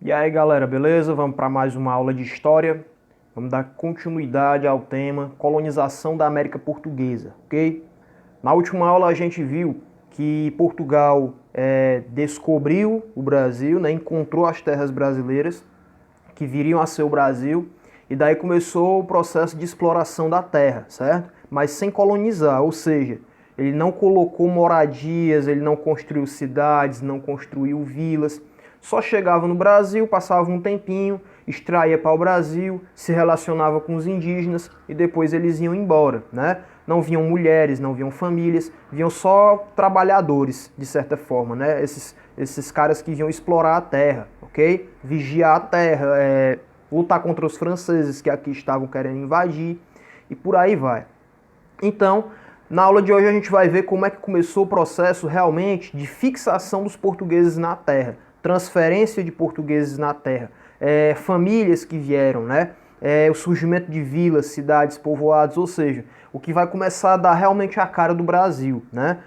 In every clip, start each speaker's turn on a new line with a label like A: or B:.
A: E aí galera, beleza? Vamos para mais uma aula de história. Vamos dar continuidade ao tema colonização da América Portuguesa, ok? Na última aula a gente viu que Portugal descobriu o Brasil, né? Encontrou as terras brasileiras que viriam a ser o Brasil, e daí começou o processo de exploração da terra, certo? Mas sem colonizar, ou seja, ele não colocou moradias, ele não construiu cidades, não construiu vilas, só chegava no Brasil, passava um tempinho, extraía para o Brasil, se relacionava com os indígenas e depois eles iam embora, né? Não vinham mulheres, não vinham famílias, vinham só trabalhadores, de certa forma, né? Esses caras que vinham explorar a terra, ok? Vigiar a terra, lutar contra os franceses que aqui estavam querendo invadir e por aí vai. Então, na aula de hoje a gente vai ver como é que começou o processo realmente de fixação dos portugueses na terra, transferência de portugueses na terra, famílias que vieram, né? O surgimento de vilas, cidades, povoados, ou seja, o que vai começar a dar realmente a cara do Brasil, né?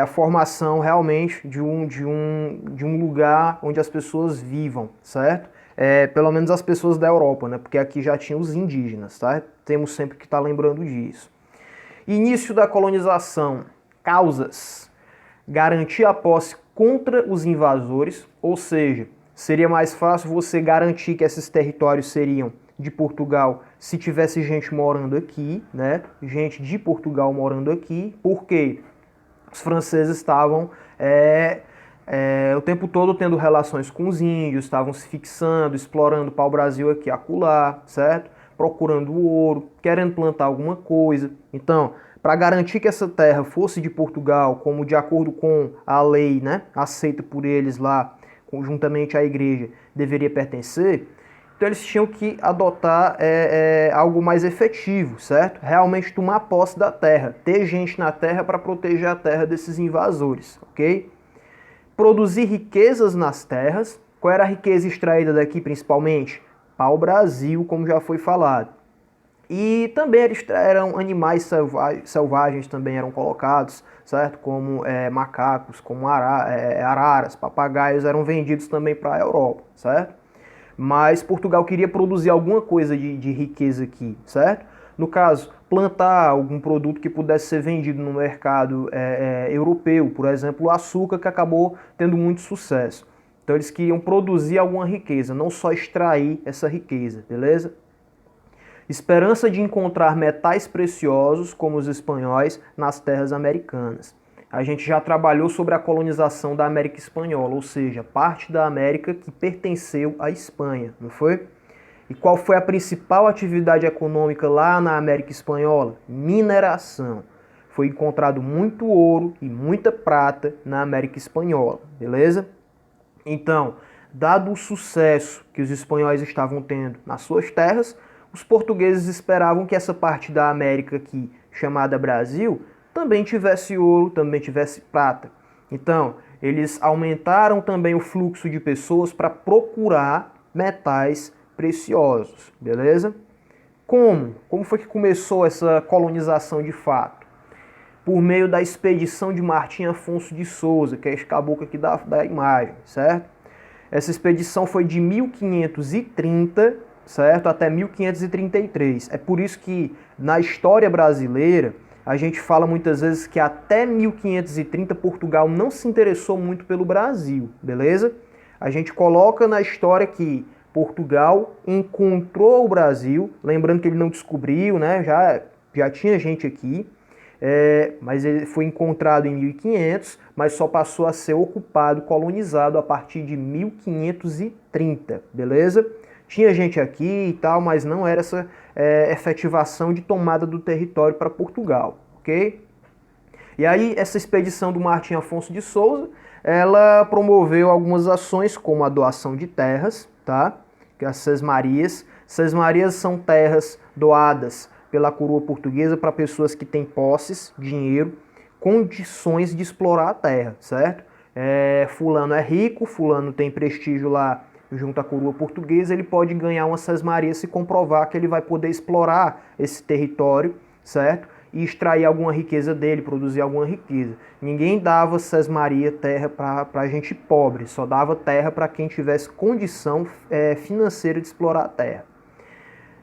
A: A formação realmente de um lugar onde as pessoas vivam, certo? Pelo menos as pessoas da Europa, né? Porque aqui já tinha os indígenas, tá? Temos sempre que estar lembrando disso. Início da colonização, causas, garantir a posse contra os invasores, ou seja, seria mais fácil você garantir que esses territórios seriam de Portugal se tivesse gente morando aqui, né? Gente de Portugal morando aqui, porque os franceses estavam o tempo todo tendo relações com os índios, estavam se fixando, explorando para o Brasil aqui acolá, certo? Procurando ouro, querendo plantar alguma coisa. Então, para garantir que essa terra fosse de Portugal, como de acordo com a lei, né, aceita por eles lá, conjuntamente à igreja, deveria pertencer, então eles tinham que adotar algo mais efetivo, certo? Realmente tomar posse da terra, ter gente na terra para proteger a terra desses invasores, ok? Produzir riquezas nas terras. Qual era a riqueza extraída daqui principalmente? Pau-brasil, como já foi falado. E também eram animais selvagens também eram colocados, certo? Como macacos, como araras, papagaios eram vendidos também para a Europa, certo? Mas Portugal queria produzir alguma coisa de riqueza aqui, certo? No caso, plantar algum produto que pudesse ser vendido no mercado europeu, por exemplo, o açúcar, que acabou tendo muito sucesso. Então eles queriam produzir alguma riqueza, não só extrair essa riqueza, beleza? Esperança de encontrar metais preciosos, como os espanhóis, nas terras americanas. A gente já trabalhou sobre a colonização da América Espanhola, ou seja, parte da América que pertenceu à Espanha, não foi? E qual foi a principal atividade econômica lá na América Espanhola? Mineração. Foi encontrado muito ouro e muita prata na América Espanhola, beleza? Então, dado o sucesso que os espanhóis estavam tendo nas suas terras, os portugueses esperavam que essa parte da América aqui, chamada Brasil, também tivesse ouro, também tivesse prata. Então, eles aumentaram também o fluxo de pessoas para procurar metais preciosos, beleza? Como? Como foi que começou essa colonização de fato? Por meio da expedição de Martim Afonso de Souza, que é esse caboclo aqui da imagem, certo? Essa expedição foi de 1530, certo, até 1533. É por isso que na história brasileira a gente fala muitas vezes que até 1530 Portugal não se interessou muito pelo Brasil, beleza? A gente coloca na história que Portugal encontrou o Brasil, lembrando que ele não descobriu, né? Já tinha gente aqui, mas ele foi encontrado em 1500, mas só passou a ser ocupado, colonizado a partir de 1530, beleza? Tinha gente aqui e tal, mas não era essa efetivação de tomada do território para Portugal, ok? E aí essa expedição do Martim Afonso de Souza, ela promoveu algumas ações como a doação de terras, tá? Que é as sesmarias. Sesmarias são terras doadas pela coroa portuguesa para pessoas que têm posses, dinheiro, condições de explorar a terra, certo? Fulano é rico, fulano tem prestígio lá junto à coroa portuguesa, ele pode ganhar uma sesmaria se comprovar que ele vai poder explorar esse território, certo? e extrair alguma riqueza dele, produzir alguma riqueza. Ninguém dava sesmaria, terra para gente pobre, só dava terra para quem tivesse condição financeira de explorar a terra.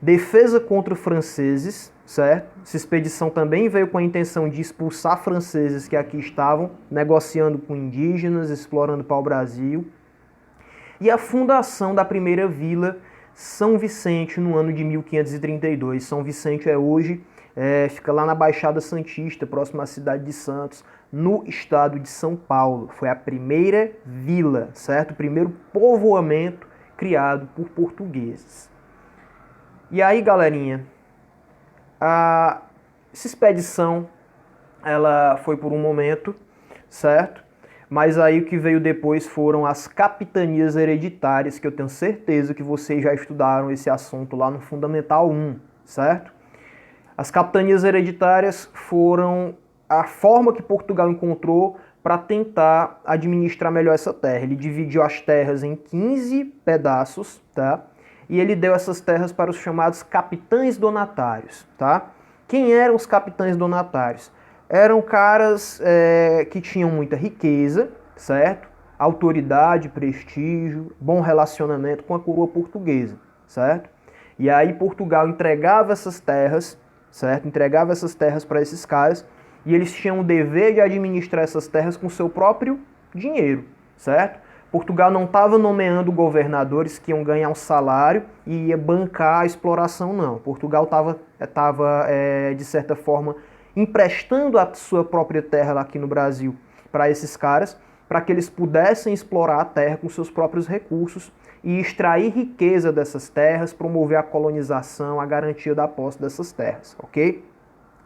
A: Defesa contra franceses, certo? Essa expedição também veio com a intenção de expulsar franceses que aqui estavam negociando com indígenas, explorando pau-brasil. E a fundação da primeira vila São Vicente no ano de 1532. São Vicente hoje, fica lá na Baixada Santista, próximo à cidade de Santos, no estado de São Paulo. Foi a primeira vila, certo? O primeiro povoamento criado por portugueses. E aí, galerinha, essa expedição, ela foi por um momento, certo? Mas aí o que veio depois foram as capitanias hereditárias, que eu tenho certeza que vocês já estudaram esse assunto lá no Fundamental 1, certo? As capitanias hereditárias foram a forma que Portugal encontrou para tentar administrar melhor essa terra. Ele dividiu as terras em 15 pedaços, tá? E ele deu essas terras para os chamados capitães donatários, tá? Quem eram os capitães donatários? Eram caras que tinham muita riqueza, certo? Autoridade, prestígio, bom relacionamento com a coroa portuguesa, certo? E aí Portugal entregava essas terras, certo? Entregava essas terras para esses caras e eles tinham o dever de administrar essas terras com seu próprio dinheiro, certo? Portugal não estava nomeando governadores que iam ganhar um salário e ia bancar a exploração, não. Portugal estava, de certa forma, emprestando a sua própria terra lá aqui no Brasil para esses caras, para que eles pudessem explorar a terra com seus próprios recursos e extrair riqueza dessas terras, promover a colonização, a garantia da posse dessas terras, ok?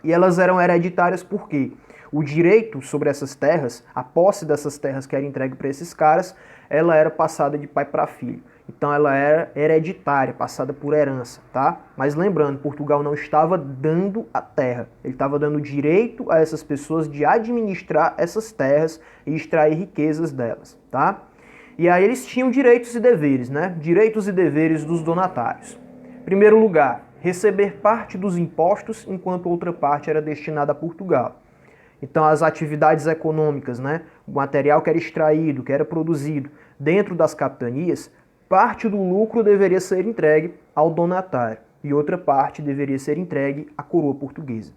A: E elas eram hereditárias por quê? O direito sobre essas terras, a posse dessas terras que era entregue para esses caras, ela era passada de pai para filho. Então ela era hereditária, passada por herança, tá? Mas lembrando, Portugal não estava dando a terra. Ele estava dando direito a essas pessoas de administrar essas terras e extrair riquezas delas, tá? E aí eles tinham direitos e deveres, né? Direitos e deveres dos donatários. Primeiro lugar, receber parte dos impostos, enquanto outra parte era destinada a Portugal. Então as atividades econômicas, né, o material que era extraído, que era produzido dentro das capitanias, parte do lucro deveria ser entregue ao donatário e outra parte deveria ser entregue à coroa portuguesa.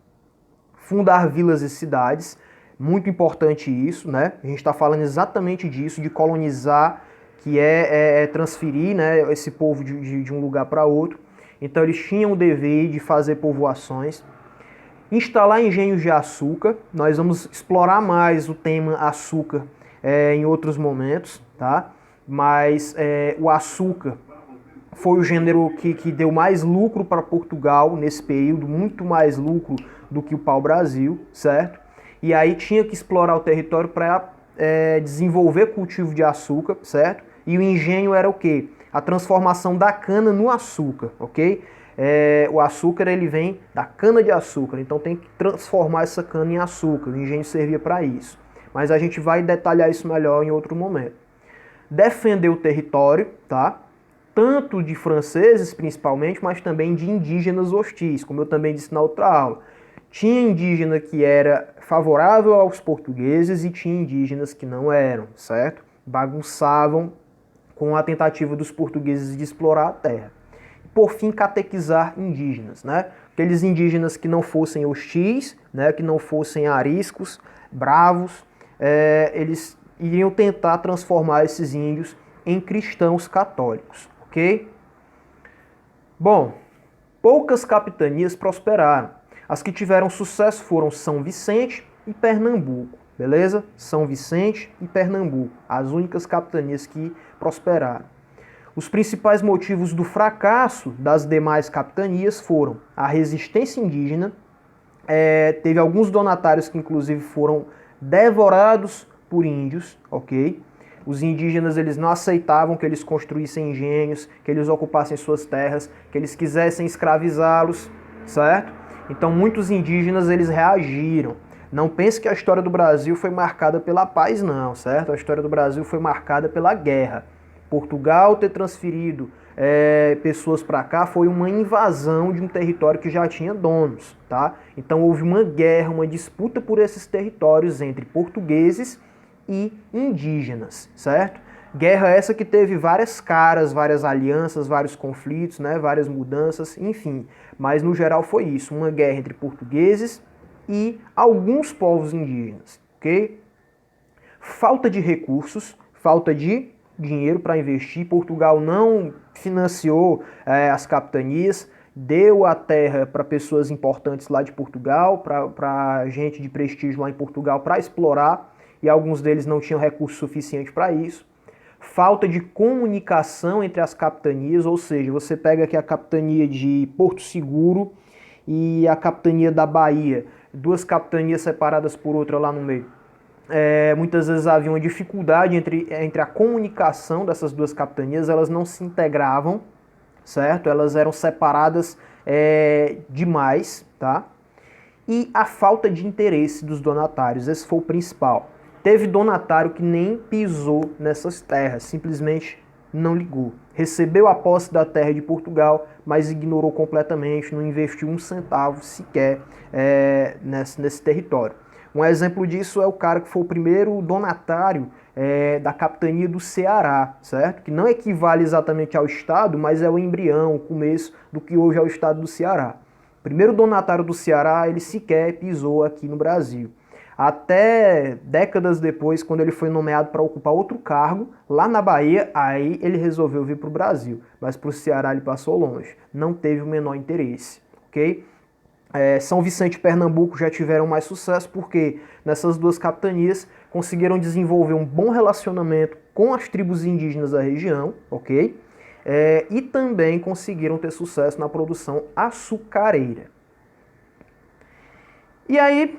A: Fundar vilas e cidades, muito importante isso, né? A gente está falando exatamente disso, de colonizar, que é transferir, né, esse povo de um lugar para outro. Então eles tinham o dever de fazer povoações. Instalar engenhos de açúcar, nós vamos explorar mais o tema açúcar em outros momentos, tá? Mas o açúcar foi o gênero que deu mais lucro para Portugal nesse período, muito mais lucro do que o pau-brasil, certo? E aí tinha que explorar o território para desenvolver cultivo de açúcar, certo? E o engenho era o quê? A transformação da cana no açúcar, ok? O açúcar ele vem da cana de açúcar, então tem que transformar essa cana em açúcar, o engenho servia para isso. Mas a gente vai detalhar isso melhor em outro momento. Defender o território, tá? Tanto de franceses principalmente, mas também de indígenas hostis, como eu também disse na outra aula. Tinha indígena que era favorável aos portugueses e tinha indígenas que não eram, certo? Bagunçavam com a tentativa dos portugueses de explorar a terra. Por fim, catequizar indígenas, né? Aqueles indígenas que não fossem hostis, né? Que não fossem ariscos, bravos, eles iriam tentar transformar esses índios em cristãos católicos, ok? Bom, poucas capitanias prosperaram. As que tiveram sucesso foram São Vicente e Pernambuco, beleza? São Vicente e Pernambuco, as únicas capitanias que prosperaram. Os principais motivos do fracasso das demais capitanias foram a resistência indígena, teve alguns donatários que inclusive foram devorados por índios, ok? Os indígenas eles não aceitavam que eles construíssem engenhos, que eles ocupassem suas terras, que eles quisessem escravizá-los, certo? Então muitos indígenas eles reagiram. Não pense que a história do Brasil foi marcada pela paz não, certo? A história do Brasil foi marcada pela guerra. Portugal ter transferido pessoas para cá foi uma invasão de um território que já tinha donos, tá? Então houve uma guerra, uma disputa por esses territórios entre portugueses e indígenas, certo? Guerra essa que teve várias caras, várias alianças, vários conflitos, né, várias mudanças, enfim. Mas no geral foi isso, uma guerra entre portugueses e alguns povos indígenas, ok? Falta de recursos, falta de dinheiro para investir. Portugal não financiou as capitanias, deu a terra para pessoas importantes lá de Portugal, para gente de prestígio lá em Portugal para explorar, e alguns deles não tinham recurso suficiente para isso. Falta de comunicação entre as capitanias, ou seja, você pega aqui a capitania de Porto Seguro e a capitania da Bahia, duas capitanias separadas por outra lá no meio. Muitas vezes havia uma dificuldade entre a comunicação dessas duas capitanias, elas não se integravam, certo? Elas eram separadas demais, tá? E a falta de interesse dos donatários, esse foi o principal. Teve donatário que nem pisou nessas terras, simplesmente não ligou. Recebeu a posse da terra de Portugal, mas ignorou completamente, não investiu um centavo sequer nesse território. Um exemplo disso é o cara que foi o primeiro donatário da capitania do Ceará, certo? Que não equivale exatamente ao estado, mas é o embrião, o começo do que hoje é o estado do Ceará. O primeiro donatário do Ceará, ele sequer pisou aqui no Brasil. Até décadas depois, quando ele foi nomeado para ocupar outro cargo, lá na Bahia, aí ele resolveu vir para o Brasil. Mas para o Ceará ele passou longe, não teve o menor interesse, ok? São Vicente e Pernambuco já tiveram mais sucesso porque nessas duas capitanias conseguiram desenvolver um bom relacionamento com as tribos indígenas da região, ok? E também conseguiram ter sucesso na produção açucareira. E aí,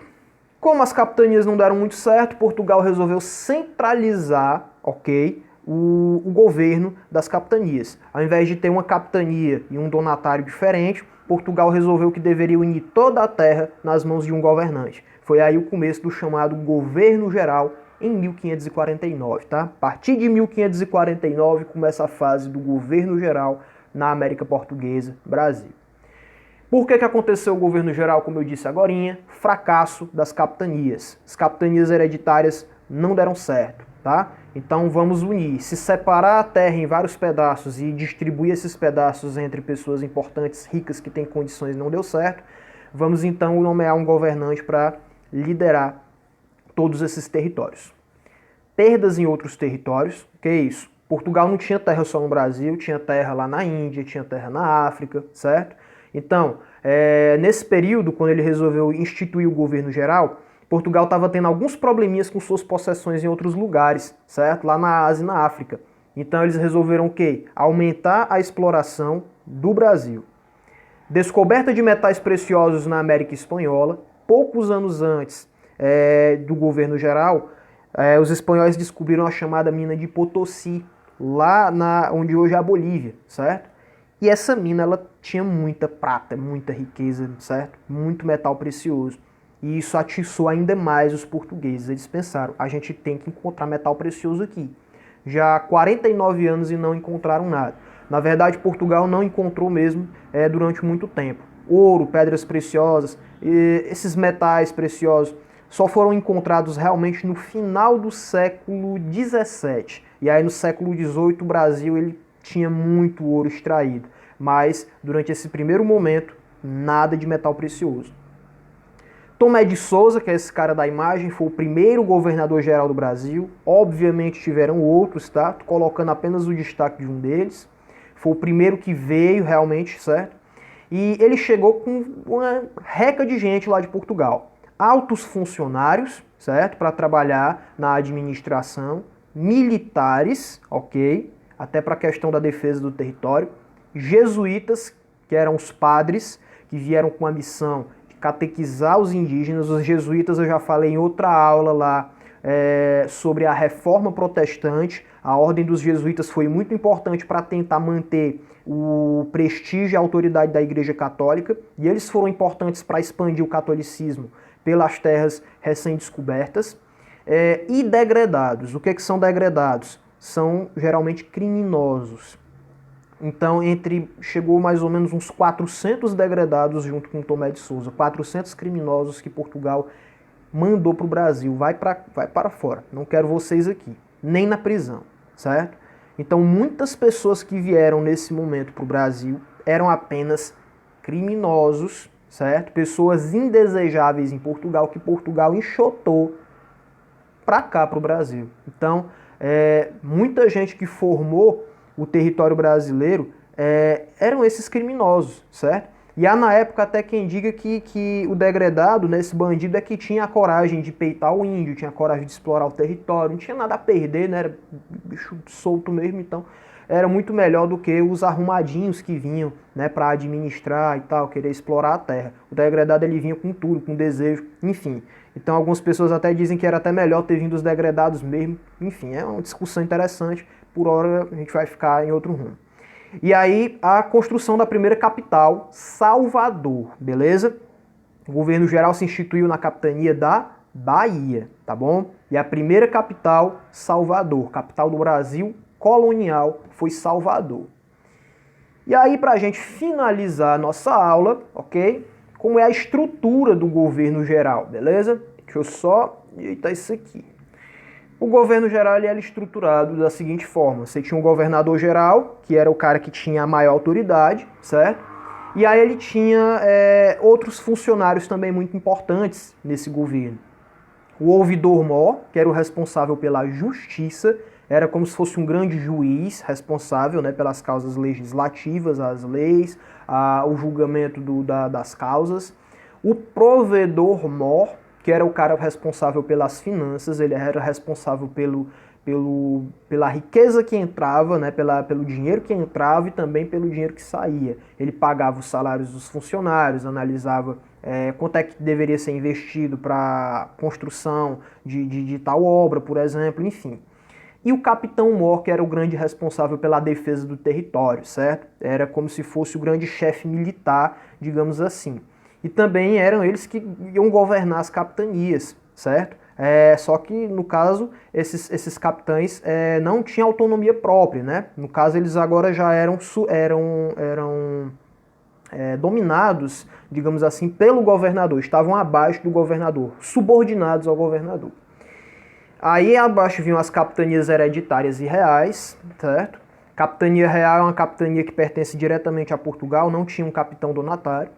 A: como as capitanias não deram muito certo, Portugal resolveu centralizar, ok, o governo das capitanias. Ao invés de ter uma capitania e um donatário diferente, Portugal resolveu que deveria unir toda a terra nas mãos de um governante. Foi aí o começo do chamado Governo Geral em 1549, tá? A partir de 1549 começa a fase do Governo Geral na América Portuguesa, Brasil. Por que aconteceu o Governo Geral, como eu disse agorinha? Fracasso das capitanias. As capitanias hereditárias não deram certo, tá? Então vamos unir, se separar a terra em vários pedaços e distribuir esses pedaços entre pessoas importantes, ricas, que têm condições, não deu certo. Vamos então nomear um governante para liderar todos esses territórios. Perdas em outros territórios, que é isso? Portugal não tinha terra só no Brasil, tinha terra lá na Índia, tinha terra na África, certo? Então, nesse período, quando ele resolveu instituir o governo geral, Portugal estava tendo alguns probleminhas com suas possessões em outros lugares, certo? Lá na Ásia e na África. Então eles resolveram o quê? Aumentar a exploração do Brasil. Descoberta de metais preciosos na América Espanhola. Poucos anos antes do governo geral, os espanhóis descobriram a chamada mina de Potosí, lá onde hoje é a Bolívia, certo? E essa mina, ela tinha muita prata, muita riqueza, certo? Muito metal precioso. E isso atiçou ainda mais os portugueses. Eles pensaram, a gente tem que encontrar metal precioso aqui. Já há 49 anos e não encontraram nada. Na verdade, Portugal não encontrou mesmo durante muito tempo. Ouro, pedras preciosas, esses metais preciosos só foram encontrados realmente no final do século XVII. E aí no século XVIII o Brasil ele tinha muito ouro extraído. Mas durante esse primeiro momento, nada de metal precioso. Tomé de Souza, que é esse cara da imagem, foi o primeiro governador-geral do Brasil. Obviamente tiveram outros, tá? Tô colocando apenas o destaque de um deles. Foi o primeiro que veio realmente, certo? E ele chegou com uma reca de gente lá de Portugal. Altos funcionários, certo? Para trabalhar na administração. Militares, ok? Até para a questão da defesa do território. Jesuítas, que eram os padres, que vieram com a missão catequizar os indígenas. Os jesuítas eu já falei em outra aula lá sobre a reforma protestante. A ordem dos jesuítas foi muito importante para tentar manter o prestígio e a autoridade da Igreja Católica, e eles foram importantes para expandir o catolicismo pelas terras recém-descobertas. E degredados. O que são degredados? são geralmente criminosos. Então, chegou mais ou menos uns 400 degredados junto com Tomé de Souza, 400 criminosos que Portugal mandou para o Brasil, vai para fora, não quero vocês aqui, nem na prisão, certo? Então, muitas pessoas que vieram nesse momento para o Brasil eram apenas criminosos, certo? Pessoas indesejáveis em Portugal, que Portugal enxotou para cá, para o Brasil. Então, muita gente que formou o território brasileiro eram esses criminosos, certo? E há na época até quem diga que o degredado, né, esse bandido, é que tinha a coragem de peitar o índio, tinha a coragem de explorar o território, não tinha nada a perder, né, era bicho solto mesmo, então era muito melhor do que os arrumadinhos que vinham, né, para administrar e tal, querer explorar a terra. O degredado ele vinha com tudo, com desejo, enfim. Então algumas pessoas até dizem que era até melhor ter vindo os degredados mesmo, enfim, é uma discussão interessante. Por hora a gente vai ficar em outro rumo. E aí a construção da primeira capital, Salvador, beleza? O governo geral se instituiu na capitania da Bahia, tá bom? E a primeira capital, Salvador, capital do Brasil colonial, foi Salvador. E aí pra gente finalizar a nossa aula, ok? Como é a estrutura do governo geral, beleza? Deixa eu só ajeitar isso aqui. O governo geral ele era estruturado da seguinte forma: você tinha um governador geral, que era o cara que tinha a maior autoridade, certo? E aí ele tinha outros funcionários também muito importantes nesse governo. O ouvidor-mor, que era o responsável pela justiça, era como se fosse um grande juiz responsável, né, pelas causas legislativas, as leis, o julgamento das causas. O provedor-mor, que era o cara responsável pelas finanças, ele era responsável pela riqueza que entrava, né, pelo dinheiro que entrava e também pelo dinheiro que saía. Ele pagava os salários dos funcionários, analisava quanto é que deveria ser investido para construção de tal obra, por exemplo, enfim. E o capitão-mor, que era o grande responsável pela defesa do território, certo? Era como se fosse o grande chefe militar, digamos assim. E também eram eles que iam governar as capitanias, certo? Só que, no caso, esses capitães não tinham autonomia própria, né? No caso, eles agora já eram dominados, digamos assim, pelo governador, estavam abaixo do governador, subordinados ao governador. Aí abaixo vinham as capitanias hereditárias e reais, certo? Capitania real é uma capitania que pertence diretamente a Portugal, não tinha um capitão donatário.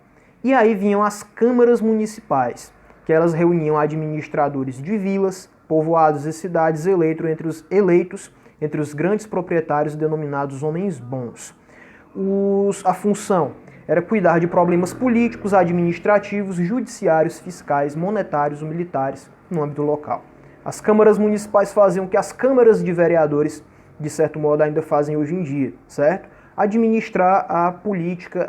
A: E aí vinham as câmaras municipais, que elas reuniam administradores de vilas, povoados e cidades eleitos entre os grandes proprietários denominados homens bons. A função era cuidar de problemas políticos, administrativos, judiciários, fiscais, monetários ou militares no âmbito local. As câmaras municipais faziam o que as câmaras de vereadores, de certo modo, ainda fazem hoje em dia, certo? Administrar a política,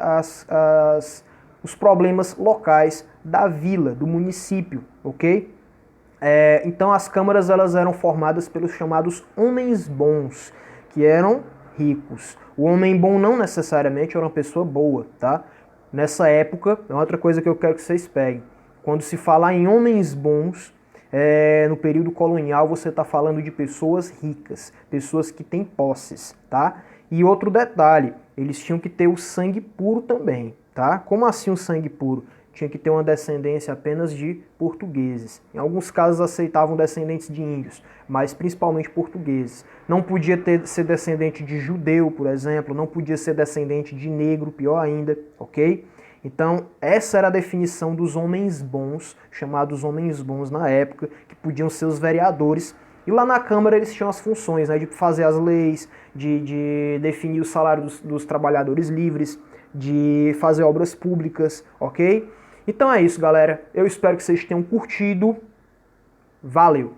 A: os problemas locais da vila, do município, ok? Então as câmaras elas eram formadas pelos chamados homens bons, que eram ricos. O homem bom não necessariamente era uma pessoa boa, tá? Nessa época, é outra coisa que eu quero que vocês peguem. Quando se falar em homens bons, no período colonial você está falando de pessoas ricas, pessoas que têm posses, tá? E outro detalhe, eles tinham que ter o sangue puro também, tá? Como assim o sangue puro? Tinha que ter uma descendência apenas de portugueses. Em alguns casos aceitavam descendentes de índios, mas principalmente portugueses. Não podia ser descendente de judeu, por exemplo, não podia ser descendente de negro, pior ainda, ok? Então, essa era a definição dos homens bons, chamados homens bons na época, que podiam ser os vereadores. E lá na Câmara eles tinham as funções, né, de fazer as leis, de definir o salário dos trabalhadores livres, de fazer obras públicas, ok? Então é isso, galera. Eu espero que vocês tenham curtido. Valeu!